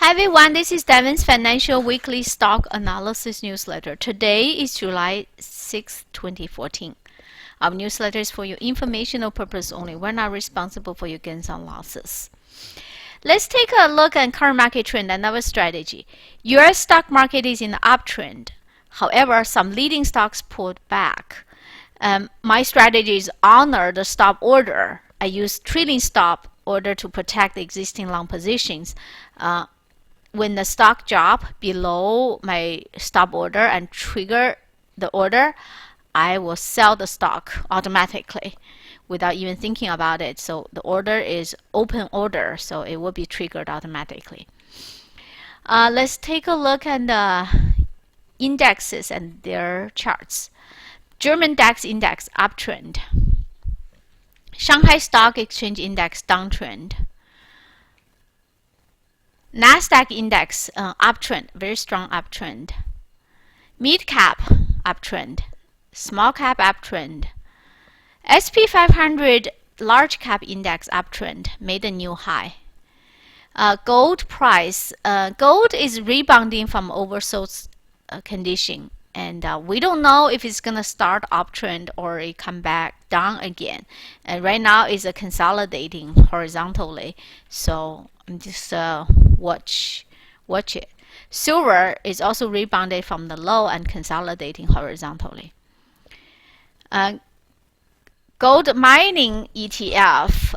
Hi everyone, this is Devins Financial Weekly Stock Analysis Newsletter. Today is July 6, 2014. Our newsletter is for your informational purpose only. We're not responsible for your gains and losses. Let's take a look at current market trend and our strategy. US stock market is in the uptrend. However, some leading stocks pulled back. My strategy is honor the stop order. I use trailing stop order to protect the existing long positions. When the stock drop below my stop order and trigger the order, I will sell the stock automatically without even thinking about it. So the order is open order, so it will be triggered automatically. Let's take a look at the indexes and their charts. German DAX index uptrend. Shanghai Stock Exchange index downtrend. Nasdaq index uptrend, very strong uptrend. Mid cap uptrend, small cap uptrend. SP 500 large cap index uptrend made a new high. Gold price, gold is rebounding from oversold condition, and we don't know if it's gonna start uptrend or it come back down again. And right now it's consolidating horizontally, so just watch it. Silver is also rebounded from the low and consolidating horizontally. Gold mining ETF.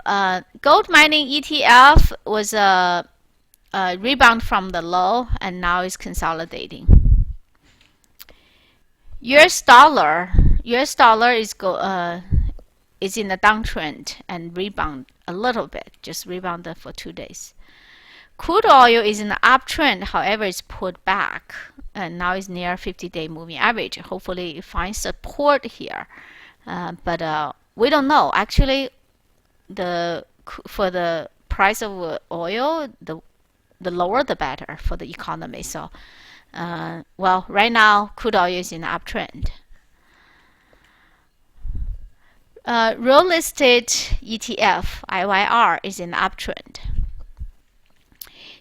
Gold mining ETF was a rebound from the low and now is consolidating. US dollar is in the downtrend and rebound a little bit, just rebounded for 2 days. Crude oil is in the uptrend, however, it's pulled back and now is near 50-day moving average. Hopefully it finds support here, but we don't know. Actually, for the price of oil, the lower the better for the economy. So, well, right now crude oil is in the uptrend. Real estate ETF IYR is in the uptrend.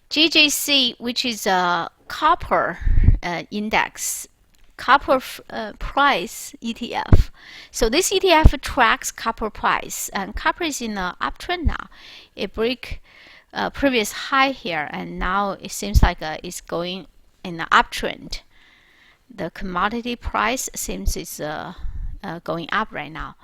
GJC, which is a copper index, copper price ETF. So this ETF tracks copper price, and copper is in an uptrend now. It break previous high here, and now it seems like it's going in an uptrend. The commodity price seems it's going up right now.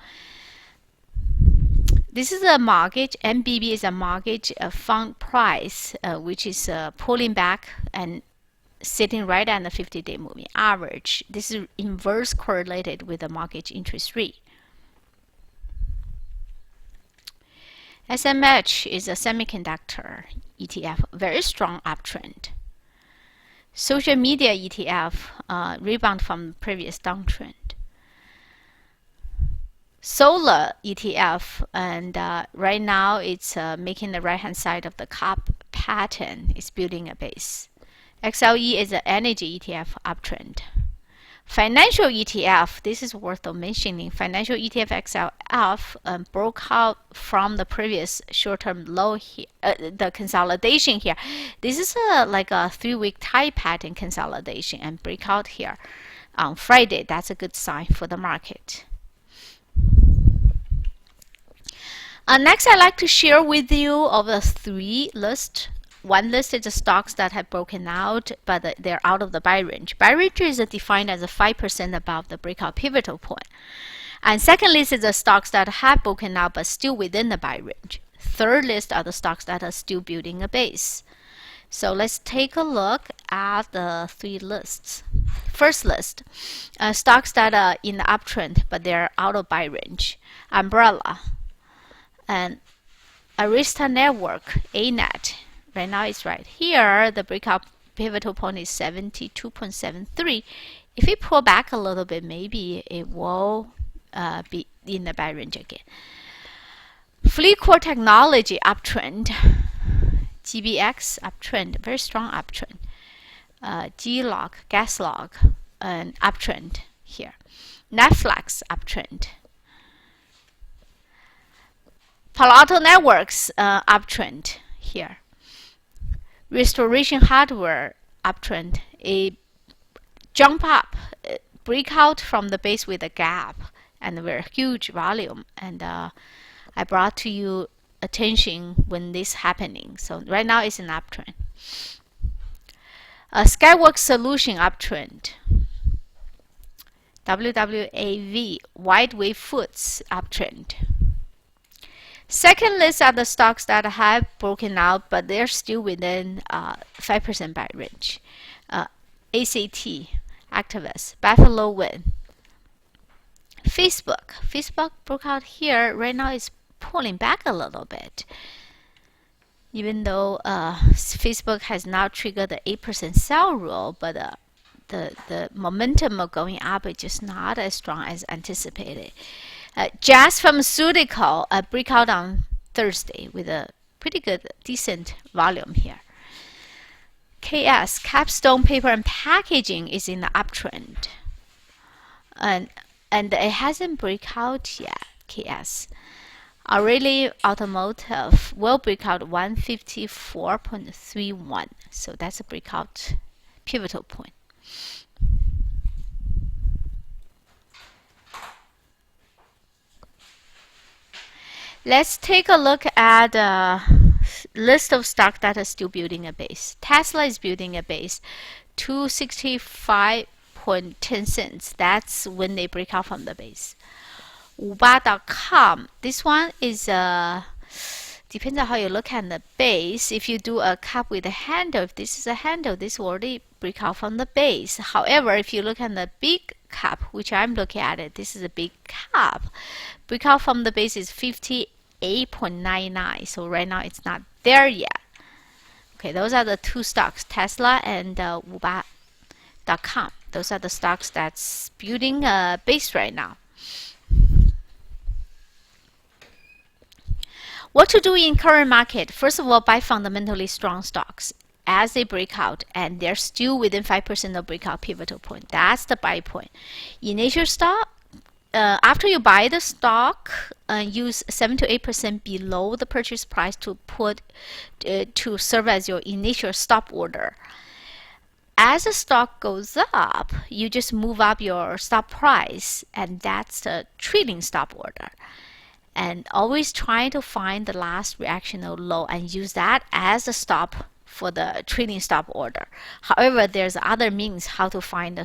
This is a mortgage. MBB is a mortgage fund price, which is pulling back and sitting right at the 50-day moving average. This is inverse correlated with the mortgage interest rate. SMH is a semiconductor ETF, very strong uptrend. Social media ETF rebound from previous downtrend. Solar ETF, and right now it's making the right hand side of the cup pattern. It's building a base. XLE is an energy ETF uptrend. Financial ETF, this is worth mentioning. Financial ETF XLF broke out from the previous short-term low here, the consolidation here. This is like a 3-week tie pattern consolidation and breakout here on Friday. That's a good sign for the market. Next, I'd like to share with you of the 3 lists. One list is the stocks that have broken out, but they're out of the buy range. Buy range is defined as a 5% above the breakout pivotal point. And second list is the stocks that have broken out but still within the buy range. Third list are the stocks that are still building a base. So let's take a look at the 3 lists. First list, stocks that are in the uptrend but they're out of buy range. Umbrella and Arista Network, ANET. Right now it's right here. The breakout pivotal point is 72.73. If it pull back a little bit, maybe it will be in the buy range again. FleetCor Technology uptrend. GBX uptrend, very strong uptrend. GLog, GasLog, an uptrend here. Netflix uptrend. Palo Alto Networks uptrend here. Restoration hardware uptrend. A jump up, break out from the base with a gap and a very huge volume. And I brought to you attention when this happening. So right now it's an uptrend. Skyworks Solution uptrend. WWAV, Wide Wave Foods uptrend. Second list are the stocks that have broken out, but they're still within 5% buy range. ACT, Activist, Buffalo Wind. Facebook broke out here. Right now it's pulling back a little bit. Even though Facebook has now triggered the 8% sell rule, but the momentum of going up is just not as strong as anticipated. Jazz Pharmaceutical breakout on Thursday with a pretty good, decent volume here. KS, Capstone Paper and Packaging, is in the uptrend. And it hasn't break out yet, KS. Aurelia Automotive will break out 154.31. So that's a breakout pivotal point. Let's take a look at a list of stock that is still building a base. Tesla is building a base, 265.10 cents. That's when they break out from the base. Uba.com. This one is depends on how you look at the base. If you do a cup with a handle, if this is a handle, this will already break out from the base. However, if you look at the big cup, which I'm looking at it, this is a big cup. Breakout from the base is 58.99. So right now it's not there yet. Okay, those are the two stocks, Tesla and Uba.com. Those are the stocks that's building a base right now. What to do in current market? First of all, buy fundamentally strong stocks as they break out, and they're still within 5% of breakout pivotal point. That's the buy point. Initial stock, after you buy the stock, use 7 to 8% below the purchase price to put to serve as your initial stop order. As the stock goes up, you just move up your stop price, and that's the trailing stop order. And always try to find the last reactional low and use that as a stop for the trailing stop order. However, there's other means how to find the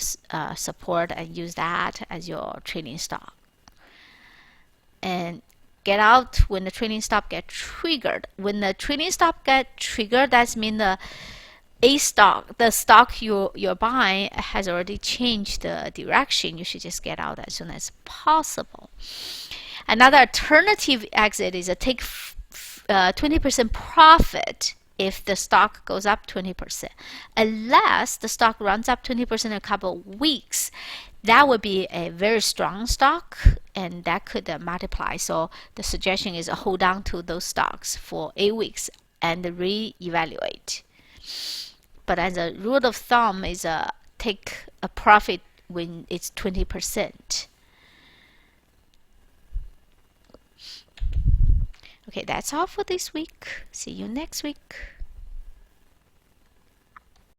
support and use that as your trailing stop. And get out when the trailing stop gets triggered. When the trailing stop gets triggered, that means the stock you're buying has already changed the direction. You should just get out as soon as possible. Another alternative exit is to take 20% profit if the stock goes up 20%. Unless the stock runs up 20% in a couple of weeks, that would be a very strong stock, and that could multiply. So the suggestion is hold on to those stocks for 8 weeks and re-evaluate. But as a rule of thumb is take a profit when it's 20%. Okay, that's all for this week. See you next week.